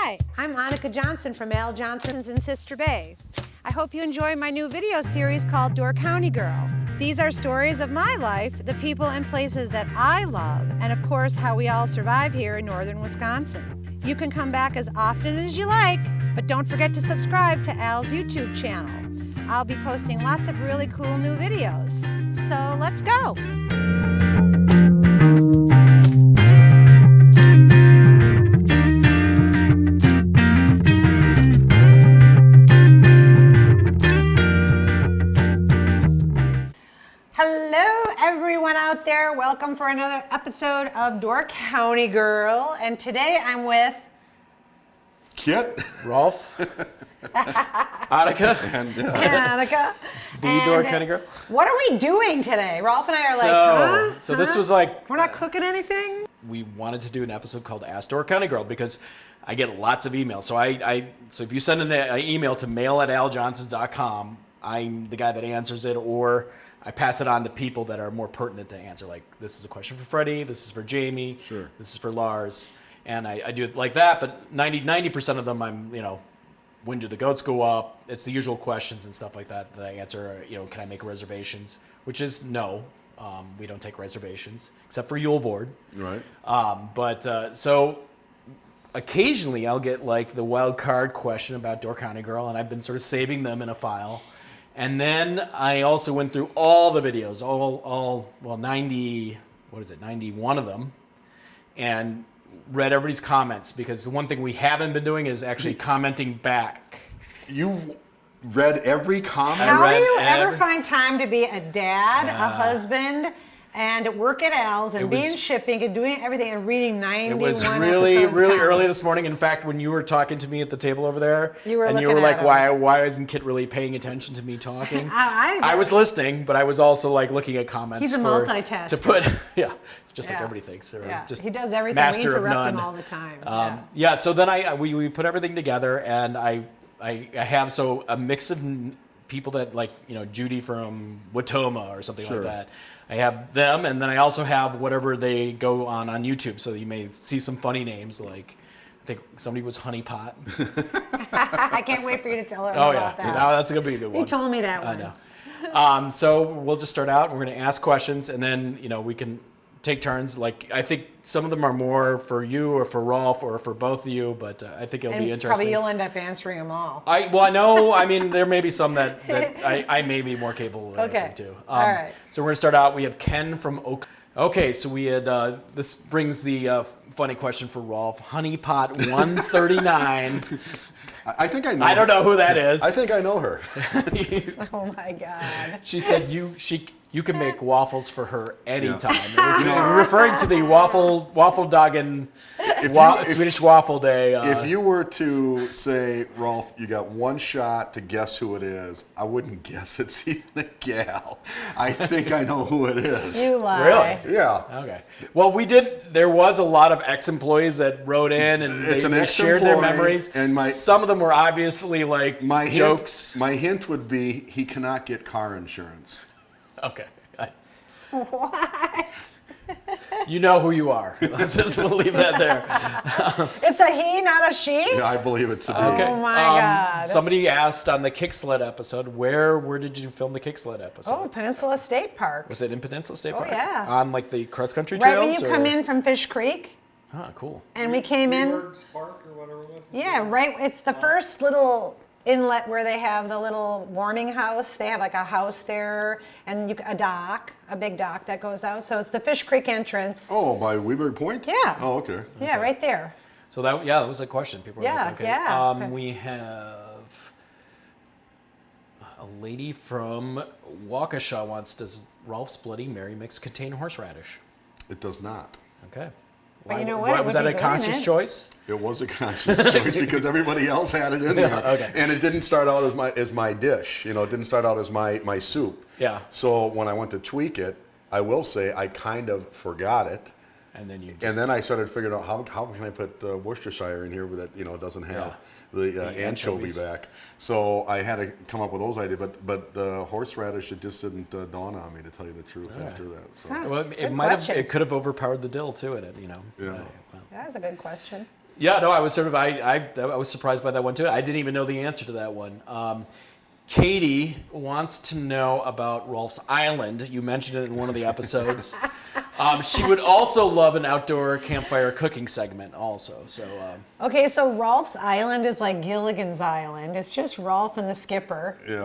Hi, I'm Annika Johnson from Al Johnson's in Sister Bay. I hope you enjoy my new video series called Door County Girl. These are stories of my life, the people and places that I love, and of course how we all survive here in northern Wisconsin. You can come back as often as you like, but don't forget to subscribe to Al's YouTube channel. I'll be posting lots of really cool new videos. So let's go. Hello everyone out there. Welcome for another episode of Door County Girl. And today I'm with Kit, Rolf, Annika, and Annika. the Door County Girl. What are we doing today? Rolf and I are like, So this was like, we're not cooking anything? we wanted to do an episode called Ask Door County Girl because I get lots of emails. So if you send an email to mail@aljohnsons.com, I'm the guy that answers it, or I pass it on to people that are more pertinent to answer. Like, this is a question for Freddie, this is for Jamie, Sure. this is for Lars. And I do it like that, but 90% of them I'm, when do the goats go up? It's the usual questions and stuff like that I answer. Can I make reservations? Which is no, we don't take reservations, except for Yule Board. right. So occasionally I'll get like the wild card question about Door County Girl, and I've been sort of saving them in a file. And then I also went through all the videos, 91 of them, and read everybody's comments, because the one thing we haven't been doing is actually commenting back. You read every comment? How do you ever find time to be a dad, a husband, and work at Al's and be in shipping and doing everything and reading 91 It was episodes really comments? early this morning. In fact, when you were talking to me at the table over there, You were and you looking were like, at 'em. why isn't Kit really paying attention to me talking? I was listening, but I was also like looking at comments. He's a multitasker. To put, just like Yeah. everybody thinks. Or Yeah, just he does everything. We master of interrupt him none. all the time. Yeah. So then we put everything together, and I have a mix of people that, like, Judy from Watoma or something Sure. like that. I have them, and then I also have whatever they go on YouTube. So you may see some funny names, like I think somebody was Honey Pot. I can't wait for you to tell her Oh about yeah, that. no, that's gonna be a good one. He told me that I one. know. So we'll just start out. We're going to ask questions, and then we can take turns. Like, I think some of them are more for you or for Rolf or for both of you, but I think it'll be And interesting. probably you'll end up answering them all. I know. I mean, there may be some that I may be more capable of answering too. All right. So we're going to start out. We have Ken from Oak. Okay, so we had this brings the funny question for Rolf. Honey Pot 139. I think I know I don't her. know who that is. I think I know her. Oh my God. She said you can make waffles for her anytime. It was referring to the waffle dog and Swedish waffle day. If you were to say, Rolf, you got one shot to guess who it is, I wouldn't guess it's even a gal. I think I know who it is. You lie. Really? Yeah. Okay. Well, there was a lot of ex-employees that wrote in, and It's an they shared their ex-employee, memories. and some of them were obviously like jokes. My hint would be he cannot get car insurance. Okay. What? You know who you are. Let's just leave that there. It's a he, not a she? Yeah, I believe it's a B. Okay. Oh my God. Somebody asked on the kick sled episode, where did you film the kick sled episode? Oh, Peninsula State Park. Was it in Peninsula State Park? yeah. On like the cross country Right trails? when you come in from Fish Creek. Ah, cool. And we came in. Park or whatever it was. Yeah, right. It's the first little inlet where they have the little warming house. They have like a house there, and a big dock that goes out. So it's the Fish Creek entrance. Oh, by Weberg Point? Yeah. Oh, okay. Yeah, right there. So that was a question. People were like, okay. Yeah. We have a lady from Waukesha wants, does Rolf's Bloody Mary mix contain horseradish? It does not. Okay. But you know what? It Was would that be a good in conscious it. choice? It was a conscious choice because everybody else had it in there. Okay. And it didn't start out as my dish. It didn't start out as my soup. Yeah. So when I went to tweak it, I will say I kind of forgot it. And then And then I started figuring out how can I put Worcestershire in here that doesn't have the anchovy anchovies. back. So I had to come up with those ideas. But the horseradish, it just didn't dawn on me, to tell you the truth, after that. So. Huh. Well, Good question. it could have overpowered the dill too in it, Yeah. Well, That's a good question. Yeah, no, I was I was surprised by that one too. I didn't even know the answer to that one. Katie wants to know about Rolf's Island. You mentioned it in one of the episodes. She would also love an outdoor campfire cooking segment also. So Okay, so Rolf's Island is like Gilligan's Island. It's just Rolf and the skipper. Yeah.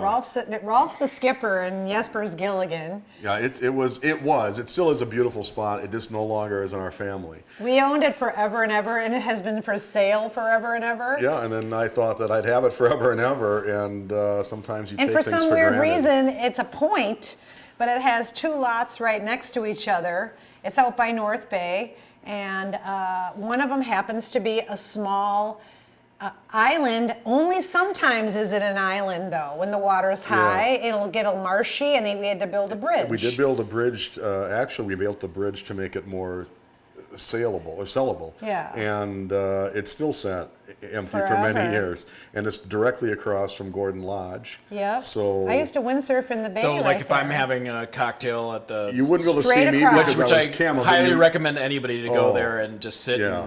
Rolf's the skipper and Jesper's Gilligan. Yeah, it still is a beautiful spot. It just no longer is in our family. We owned it forever and ever, and it has been for sale forever and ever. Yeah, and then I thought that I'd have it forever and ever, and sometimes you And take for things some for weird granted. reason, it's a point, but it has 2 lots right next to each other. It's out by North Bay, and one of them happens to be a small island. Only sometimes is it an island, though. When the water's high, it'll get a marshy, and we had to build a bridge. We did build a bridge. Actually, we built the bridge to make it more saleable or sellable. Yeah. And it's still sat empty for Forever. many years, and it's directly across from Gordon Lodge. Yep. So I used to windsurf in the bay. like right if I'm there. having a cocktail at the you wouldn't be able to Straight see me across. because which I I was camera. highly you- recommend anybody to go Oh, there and just sit. yeah.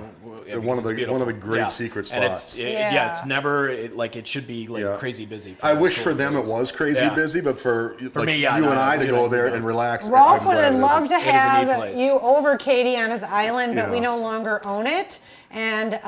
And, One because of the- it's one of the beautiful. great secret And spots. it's never it should be like Yeah. crazy busy. I us wish for tourists. them it was crazy Yeah. busy, but for like me, yeah, you no, and I no, to we go don't- there we and don't. relax. Rolf I'm would glad have it loved to isn't. It is a neat have place. you over, Katie, on his island, but we Yes. no longer own it. And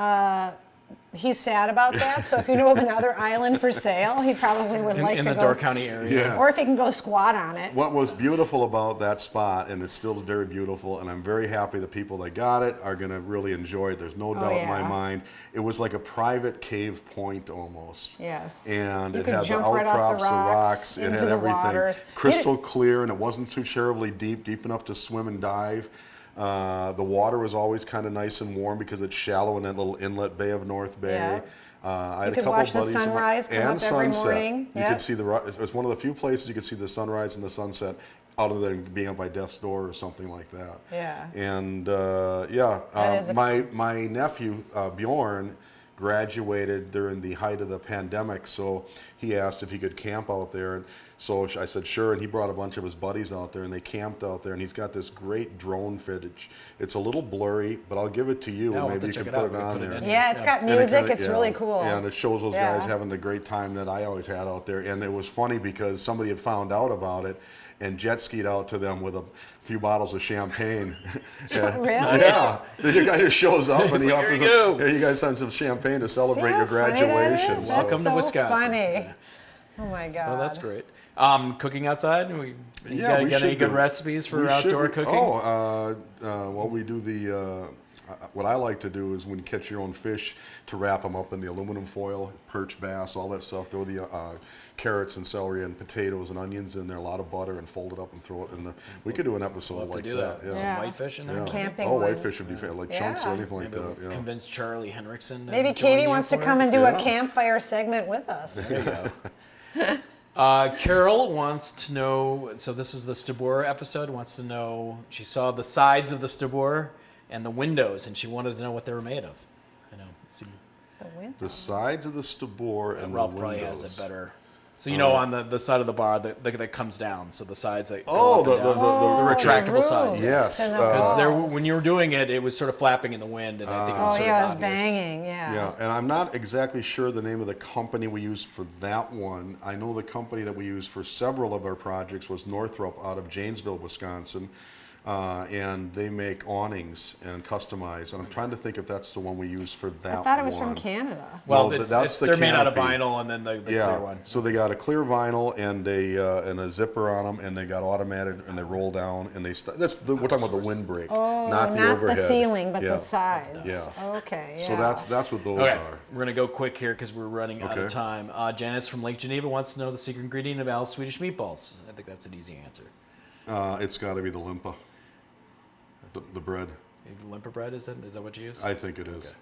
he's sad about that. So if you know of another island for sale, he probably would like in to the go. Door County area. Yeah. Or if he can go squat on it. What was beautiful about that spot, and it's still very beautiful, and I'm very happy the people that got it are going to really enjoy it. There's no doubt in my yeah. mind. It was like a private cave point almost. Yes. And You it could had the jump right off outcrops, the the rocks rocks, it into had the everything. waters. Crystal clear, and it wasn't too terribly deep enough to swim and dive. The water was always kind of nice and warm because it's shallow in that little inlet bay of North Bay. Yeah. I had could a couple watch the buddies of mine- sunrise come and up every sunset. morning. You Yep. could see it was one of the few places you could see the sunrise and the sunset other than being up by Death's Door or something like that. Yeah. And That is a- my nephew Bjorn graduated during the height of the pandemic, so he asked if he could camp out there, and so I said sure, and he brought a bunch of his buddies out there, and they camped out there, and he's got this great drone footage. It's a little blurry, but I'll give it to you, Yeah, and we'll have maybe to you check can it put out. it We on put it there. in. Yeah, it's got And it music. kinda- It's yeah. really cool. Yeah, and it shows those Yeah. guys having the great time that I always had out there. And it was funny because somebody had found out about it and jet skied out to them with a few bottles of champagne. Really? Yeah, the guy just shows up and he like, offers "Here you them, go." "Here, you guys have some champagne to See celebrate how your funny that graduation." is? So- Welcome That's to so Wisconsin. Funny. Yeah. Oh my God. Oh, that's great. Cooking outside? You Yeah, we got any should good do- recipes for we should- outdoor cooking? Well, we do what I like to do is when you catch your own fish, to wrap them up in the aluminum foil, perch, bass, all that stuff. Throw the carrots and celery and potatoes and onions in there, a lot of butter, and fold it up and throw it in the. We could do an episode We'll have like to do that. Yeah. Some Yeah. whitefish in there. Yeah. Camping Oh, one. whitefish would be like chunks or Yeah. anything like Maybe that. we'll Yeah. convince Charlie Henriksen. to Maybe join Katie you wants to for come it. and do Yeah. a campfire segment with us. There you go. Carol wants to know, so this is the Stabor episode, wants to know, she saw the sides of the Stabor and the windows, and she wanted to know what they were made of. I know. Let's see. The wind. The sides of the Stabor and Ralph the probably windows. has it better. So, on the side of the bar that comes down, so the sides that Oh, go up and down. the retractable roof sides. Yes, and the Because walls. when you were doing it, it was sort of flapping in the wind, and I think it was Oh sort yeah, it of was obvious. banging. Yeah. Yeah, and I'm not exactly sure the name of the company we used for that one. I know the company that we used for several of our projects was Northrop out of Janesville, Wisconsin. And they make awnings and customize. And I'm trying to think if that's the one we used for that one. I thought it was from Canada. Well, Well, it's, that's the they're made out of canopy. vinyl, and then the Yeah, clear one. so they got a clear vinyl and a zipper on them, and they got automatic, and they roll down, and we're talking about the windbreak, Oh, not the overhead. ceiling, but Yeah. the sides. Yeah. Okay. Yeah. So that's what those Okay, are. we're gonna go quick here because we're running out of Okay. time. Janice from Lake Geneva wants to know the secret ingredient of Al's Swedish meatballs. I think that's an easy answer. It's got to be the limpa, the bread. The limper bread, is that what you use? I think it is.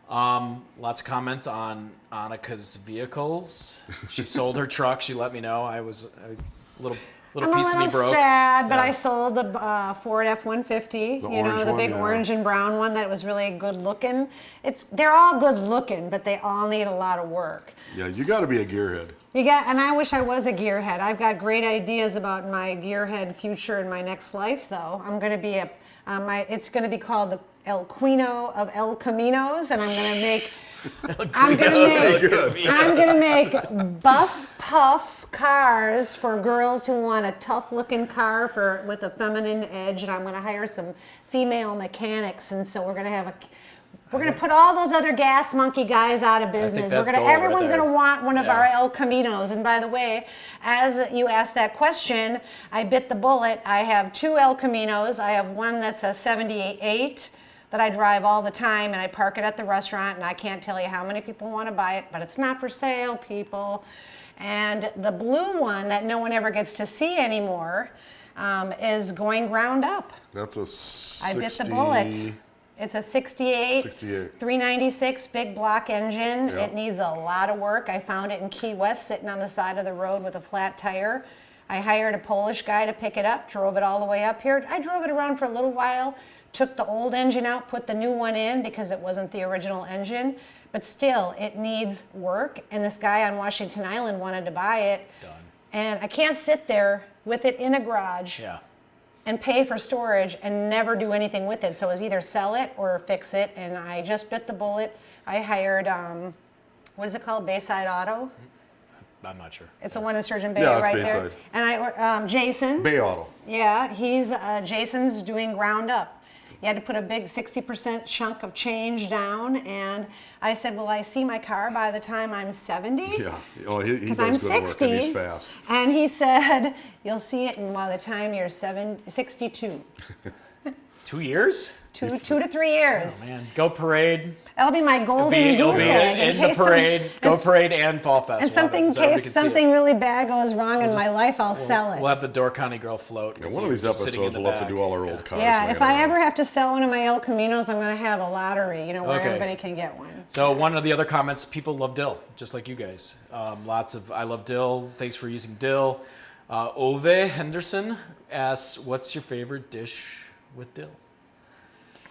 Lots of comments on Annika's vehicles. She sold her truck. She let me know. I was a little I'm a piece of me little broke. sad, but Yeah. I sold the Ford F-150. The You know, orange the one, big yeah. orange and brown one that was really good looking. They're all good looking, but they all need a lot of work. Yeah, you got to be a gearhead. And I wish I was a gearhead. I've got great ideas about my gearhead future in my next life, though. I'm going to be It's going to be called the El Quino of El Caminos, and I'm going to make buff puff cars for girls who want a tough-looking car with a feminine edge, and I'm going to hire some female mechanics, and so we're going to put all those other gas monkey guys out of business. Everyone's going to want one of our El Caminos. And by the way, as you asked that question, I bit the bullet. I have 2 El Caminos. I have one that's a 78 that I drive all the time, and I park it at the restaurant, and I can't tell you how many people want to buy it, but it's not for sale, people. And the blue one that no one ever gets to see anymore is going ground up. That's a 60... I bit the bullet. It's a 68, 396 big block engine. Yep. It needs a lot of work. I found it in Key West sitting on the side of the road with a flat tire. I hired a Polish guy to pick it up, drove it all the way up here. I drove it around for a little while, took the old engine out, put the new one in because it wasn't the original engine. But still, it needs work. And this guy on Washington Island wanted to buy it. Done. And I can't sit there with it in a garage. And pay for storage and never do anything with it. So it was either sell it or fix it, and I just bit the bullet. I hired, what is it called, Bayside Auto? I'm not sure. It's the one in Sturgeon Bay right there. And Jason. Bay Auto. Yeah, Jason's doing ground up. You had to put a big 60% chunk of change down, and I said, will I see my car by the time I'm 70? Yeah, because I'm 60. And he's fast. And he said, you'll see it by the time you're 62. 2 years? 2 to 3 years. Oh, man. Go parade. That'll be my golden goose egg. In the parade, go parade and fall festival. And in case something really bad goes wrong in my life, I'll sell it. We'll have the Door County Girl float. Yeah, one of these episodes we'll have to do all our old cars. Yeah, if I ever have to sell one of my El Caminos, I'm going to have a lottery, where everybody can get one. So one of the other comments, people love dill, just like you guys. I love dill. Thanks for using dill. Ove Henderson asks, what's your favorite dish with dill?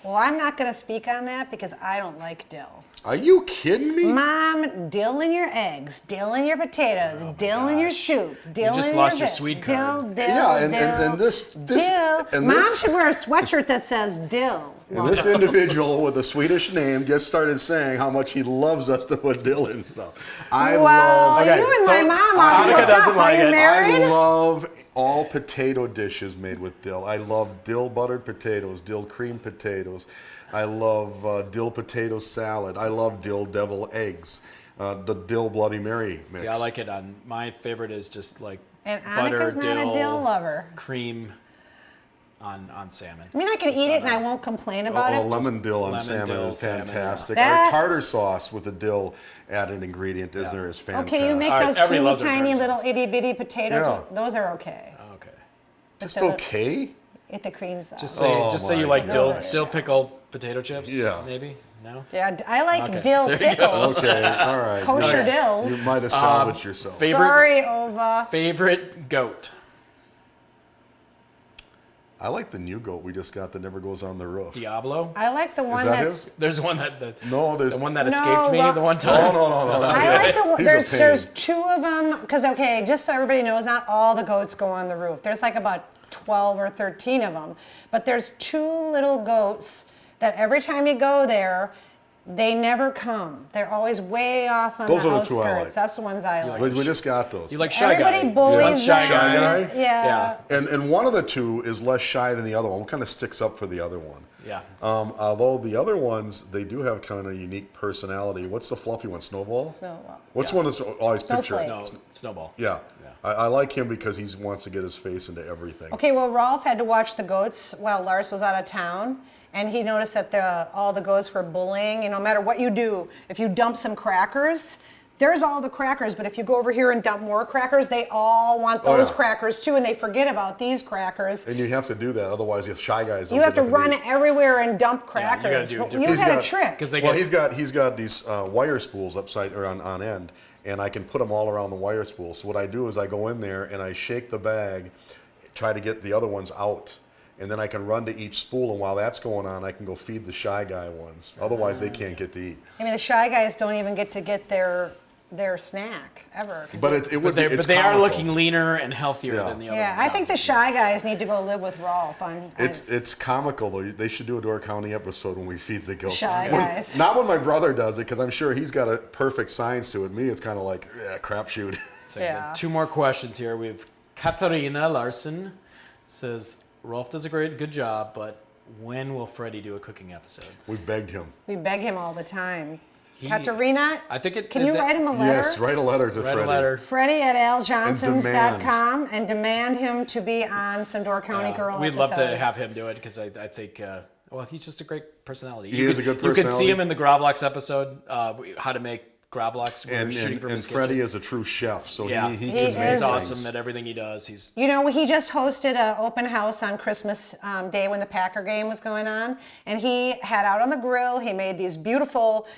Well, I'm not going to speak on that because I don't like dill. Are you kidding me? Mom, dill in your eggs, dill in your potatoes, dill in your soup, dill in your You just lost your Swede card. Dill, and this dill. And Mom this, should wear a sweatshirt that says dill. And this individual with a Swedish name just started saying how much he loves us to put dill in stuff. You and my mom are hooked up. Are you married? I love all potato dishes made with dill. I love dill buttered potatoes, dill cream potatoes. I love dill potato salad. I love dill devil eggs. The dill Bloody Mary mix. See, I like it on. My favorite is just like and butter, Annika's not dill, a dill lover. Cream on salmon. I mean, I can eat it and I won't complain about it. Lemon dill on salmon is fantastic. Our tartar sauce with the dill added ingredient is fantastic. Okay, you make those teeny tiny little itty bitty potatoes. Yeah. Those are okay. Okay. Just okay? Eat the creams though. Just say you like dill pickle potato chips. Yeah. Maybe. No. Yeah, I like dill pickles. Okay, all right. Kosher dills. You might have salvaged yourself. Sorry, Ova. Favorite goat. I like the new goat we just got that never goes on the roof. Diablo. I like the one that's. There's one that there's the one that escaped me the one time. No. I like the one. There's 2 of them because just so everybody knows, not all the goats go on the roof. There's like about 12 or 13 of them, but there's 2 little goats that every time you go there, they never come. They're always way off on the outskirts. Those are the 2 I like. That's the ones I like. We just got those. You like Shy Guy? Everybody bullies Shy them. Guy? Yeah. And one of the 2 is less shy than the other one. Kind of sticks up for the other one. Yeah. Although the other ones, they do have kind of a unique personality. What's the fluffy one? Snowball? Snowball. What's one that's always pictured? Snowball. Yeah. I like him because he wants to get his face into everything. Okay, well, Rolf had to watch the goats while Lars was out of town, and he noticed that all the goats were bullying. No matter what you do, if you dump some crackers, there's all the crackers, but if you go over here and dump more crackers, they all want those crackers too, and they forget about these crackers. And you have to do that, otherwise if Shy Guys don't you have to run everywhere and dump crackers. You had a trick. Well, he's got these wire spools upside or on end, and I can put them all around the wire spool. So what I do is I go in there and I shake the bag, try to get the other ones out, and then I can run to each spool, and while that's going on, I can go feed the Shy Guy ones. Otherwise, they can't get to eat. I mean, the Shy Guys don't even get to get their their snack ever. But it would be. But they are looking leaner and healthier than the other Yeah, ones. I think the Shy Guys need to go live with Rolf. It's comical though. They should do a Door County episode when we feed the ghosts. Shy Guys. Not when my brother does it, because I'm sure he's got a perfect science to it. Me, it's kind of like crapshoot. So two more questions here. We have Katarina Larson says, Rolf does a good job, but when will Freddie do a cooking episode? We begged him. We beg him all the time. Katarina, I think can you write him a letter? Yes, write a letter to Freddie. Write a letter. Freddie at aljohnsons.com and demand him to be on some Door County Girl We'd episodes. love to have him do it because I think, well, he's just a great personality. He is a good You can see personality. him in the Gravlox episode, how to make Gravlox. And Freddie is a true chef, so he can make he's things. awesome at everything he does. You know, he just hosted an open house on Christmas Day when the Packer game was going on, and he had out on the grill, he made these beautiful,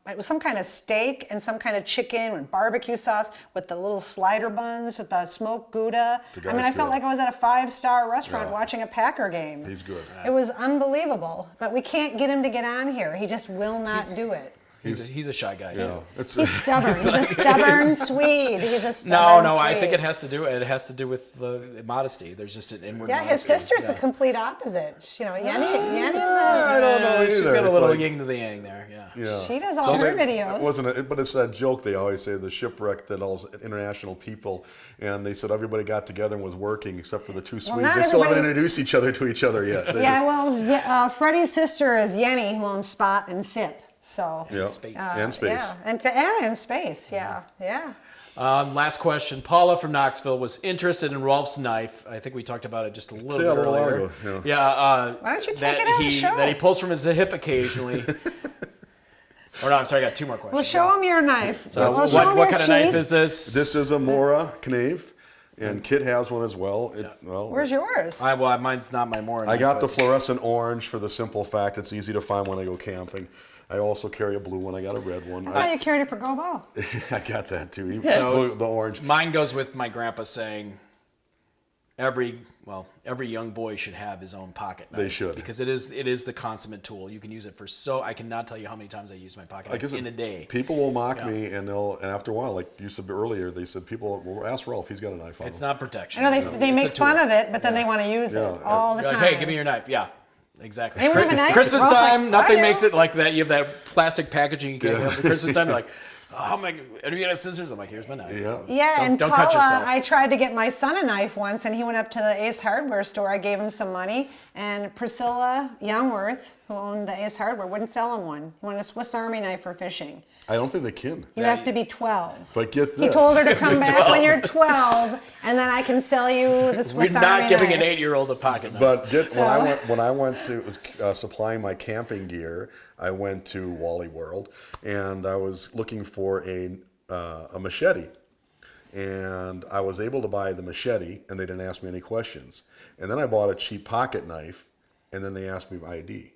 it was some kind of steak and some kind of chicken with barbecue sauce with the little slider buns with the smoked Gouda. I mean, I felt like I was at a 5-star restaurant watching a Packer game. He's good. It was unbelievable, but we can't get him to get on here. He just will not do it. He's a shy guy. Yeah, He's stubborn. He's a stubborn Swede. He's a stubborn No, Swede. I think it has to do with the modesty. There's just an inward Yeah, modesty. his sister's the complete opposite. You know, Yenny's I don't know either. She's got a It's little like- yin to the yang there, yeah. She does all her videos. But it's that joke they always say, the shipwreck that all international people, and they said everybody got together and was working except for the two Swedes. not They still haven't everybody- introduced each other to each other yet. They Yeah, just- well, Freddie's sister is Yenny, who owns Spot and Sip. So Space. And space. Yeah, and space. Yeah. Last question. Paula from Knoxville was interested in Rolf's knife. I think we talked about it just a little bit a little earlier. while ago, Why don't you take it on the show? That he pulls from his hip occasionally. Or no, I'm sorry, I got two more questions. Well, show him your knife. So Well, show him what your kind of knife sheath. is this? This is a Mora knave, and Kit has one as well. Where's yours? Mine's not my Mora I knife, got the but- fluorescent orange for the simple fact it's easy to find when I go camping. I also carry a blue one. I got a red one. I thought you carried it for Gobo. I got that too. So The orange. Mine goes with my grandpa saying every young boy should have his own pocket knife. They should. Because it is the consummate tool. You can use it for I cannot tell you how many times I use my pocket knife in a day. People will mock me, and after a while, like you said earlier, they said people will ask Rolf. He's got a knife on It's him. not protection. I know they make fun of it, but then they want to use it all the You're time. like, hey, give me your knife. Yeah, exactly. Anyone have a knife? Christmas Rolf's like, time, nothing I makes do. it like that. You have that plastic packaging you can't have for Christmas time. You're like, oh my, are you got scissors? I'm like, here's my knife. Yeah. Yeah, and don't cut Paula, yourself. I tried to get my son a knife once, and he went up to the Ace Hardware store. I gave him some money, and Priscilla Youngworth, who owned the Ace Hardware, wouldn't sell him one. He wanted a Swiss Army knife for fishing. I don't think they can. You have to be 12. But get this. He told her to come back when you're 12, and then I can sell you the Swiss We're Army not giving knife. an 8-year-old a pocket knife. But when I went to supplying my camping gear, I went to Wally World, and I was looking for a machete, and I was able to buy the machete, and they didn't ask me any questions. And then I bought a cheap pocket knife, and then they asked me my ID.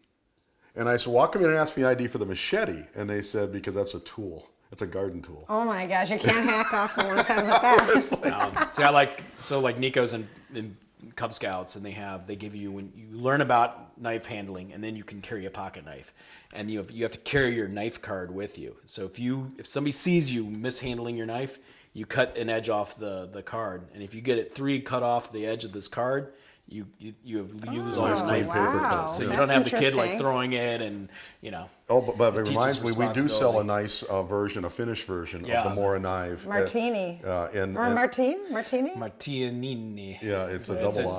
And I said, well, how come you didn't ask me ID for the machete? And they said, because that's a tool. It's a garden tool. Oh my gosh, you can't hack off someone's head with that. See, like Nico's in Cub Scouts, and they give you, when you learn about knife handling, and then you can carry a pocket knife, and you have to carry your knife card with you. So if somebody sees you mishandling your knife, you cut an edge off the card, and if you get it 3 cut off the edge of this card, you lose all your knife wow. So you That's don't have the kid like interesting. throwing it and Oh, but it teaches reminds me, we do sell a responsibility. nice version, a finished version Yeah. of the Mora knife. Martini. And Martini? Martinini. Yeah, it's a double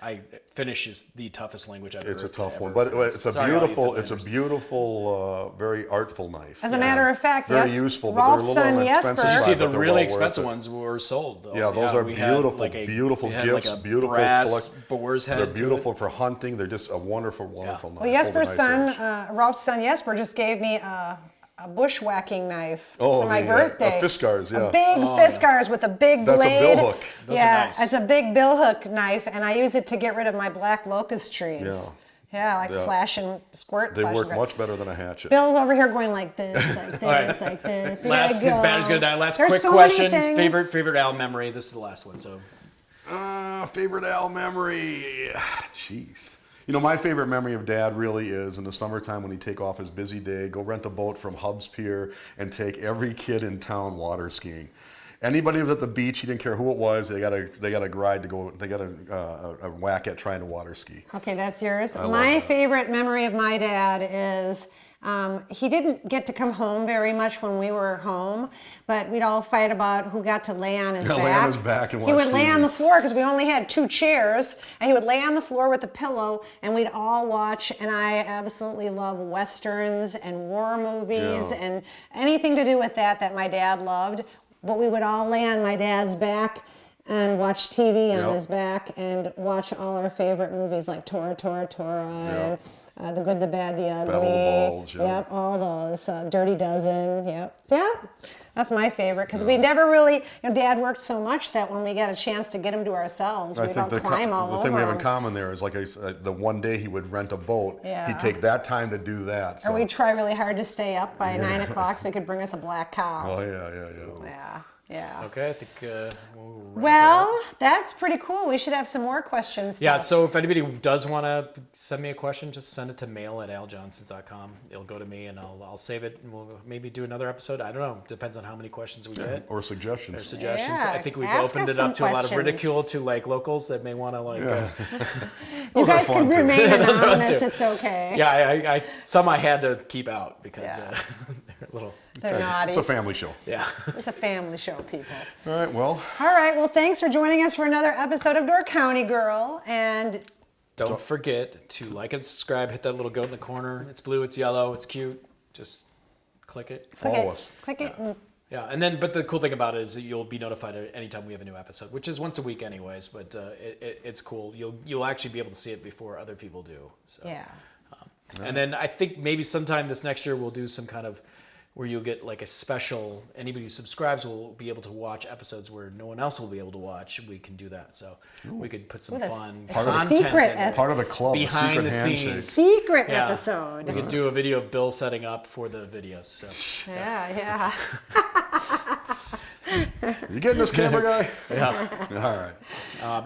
I. Finnish is the toughest language I've ever. It's a tough ever one, but pronounce. it's a Sorry, all you beautiful, very artful knife. As a matter of fact, Very yes, useful, but they're a Rolf's little son on the Jesper. expensive You side. see, but the they're really well worth expensive it. ones were sold. Though. Yeah, those are we had, beautiful, like beautiful they had gifts, like a beautiful brass boar's head. They're to beautiful it. for hunting. They're just a wonderful knife. Well, Jesper's Over son, nice edge. Rolf's son Jesper, just gave me a bushwhacking knife Oh, for my the, birthday. a Fiskars, yeah. A big Fiskars with a big That's a blade. bill hook. Those are Yeah, nice. it's a big bill hook knife, and I use it to get rid of my black locust trees. Yeah. Yeah, like Yeah. slash and squirt. They flash work and much better than a hatchet. Bill's over here going like this, like this, right. like this. We Last, gotta his go. battery's gonna die. Last There's quick so many question. things. Favorite Al memory. This is the last one. So Favorite Al memory. Jeez. You know, my favorite memory of Dad really is in the summertime when he'd take off his busy day, go rent a boat from Hub's Pier, and take every kid in town water skiing. Anybody who was at the beach, he didn't care who it was, they got a ride to go, they got a whack at trying to water ski. Okay, that's yours. I love My that. favorite memory of my dad is he didn't get to come home very much when we were home, but we'd all fight about who got to lay on his back. Lay on his back and watch He would lay TV. on the floor because we only had 2 chairs, and he would lay on the floor with a pillow, and we'd all watch. And I absolutely love westerns and war movies Yeah. and anything to do with that my dad loved. But we would all lay on my dad's back and watch TV on Yep. his back and watch all our favorite movies like Tora, Yep. and The Good, the Bad, the Ugly. Battle of the Bulge, yeah. Yep, all those. Dirty Dozen, yep. That's my favorite because we never really, Dad worked so much that when we got a chance to get him to ourselves, we'd all climb all the over thing we have in him. common there is like the one day he would rent a boat, Yeah. he'd take that time to do that. So. Or we'd try really hard to stay up by 9 o'clock so he could bring us a black cow. Oh yeah. Yeah. Okay, I think we'll wrap it up. Well, that's pretty cool. We should have some more questions. Yeah, stuff. so if anybody does want to send me a question, just send it to mail@aljohnsons.com. It'll go to me, and I'll save it, and we'll maybe do another episode. I don't know. Depends on how many questions we get. Or suggestions. Or suggestions. Yeah, I think we've ask opened us it up some to a lot of questions. ridicule to like locals that may want to like. You Those are guys fun, can too. remain Those are fun, anonymous. too. It's okay. Yeah, I some I had to keep out because Yeah. they're a little. They're naughty. It's a family show. Yeah. It's a family show, people. All right, well, All right. Well, thanks for joining us for another episode of Door County Girl. And Don't forget to like and subscribe. Hit that little goat in the corner. It's blue. It's yellow. It's cute. Just click it. follow us. Click it. And Yeah, and then, but the cool thing about it is that you'll be notified anytime we have a new episode, which is once a week anyways, but it's cool. You'll actually be able to see it before other people do. So. yeah. And then I think maybe sometime this next year we'll do some kind of, where you'll get like a special, anybody who subscribes will be able to watch episodes where no one else will be able to watch. We can do that. So we could put some Ooh, that's- fun Part of the content secret in there. Part of the club, Behind secret the handshake. scenes. Secret Yeah. episode. We could do a video of Bill setting up for the videos. So. Yeah. You getting this camera guy? Yeah. All right.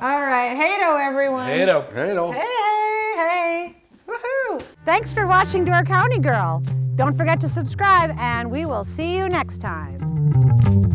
All right. Hey-do, everyone. Hey, no. Hey, no. Hey. Woohoo. Thanks for watching Door County Girl. Don't forget to subscribe, and we will see you next time.